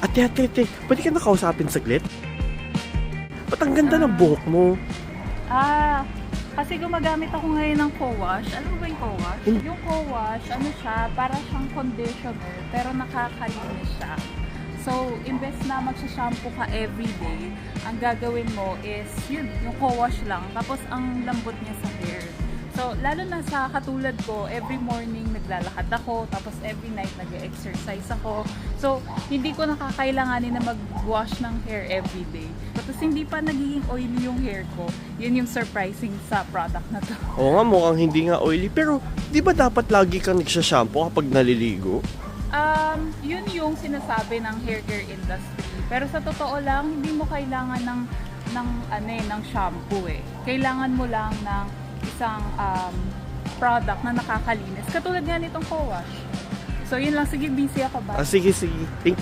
Ate, pwede ka nakausapin saglit? Ba't ang ganda ng buhok mo? Kasi gumagamit ako ngayon ng co-wash. Alam mo ba yung co-wash? Yung co-wash, ano siya, para siyang conditioner, pero nakakalinis siya. So, imbes na magsha-shampoo ka everyday, ang gagawin mo is, yun, yung co-wash lang. Tapos, ang lambot niya sa hair. So, lalo na sa katulad ko, every morning naglalakad ako, tapos every night nag-exercise ako. So, hindi ko nakakailanganin na mag-wash ng hair everyday. Tapos, hindi pa nagiging oily yung hair ko. Yun yung surprising sa product na to. Oo nga, mukhang hindi nga oily. Pero, di ba dapat lagi kang nagsha-shampoo kapag naliligo? Yun yung sinasabi ng hair care industry. Pero sa totoo lang, hindi mo kailangan ng shampoo eh. Kailangan mo lang ng isang product na nakakalinis. Katulad nga nitong co-wash. So, yun lang. Sige, busy ako ba? Sige. Thank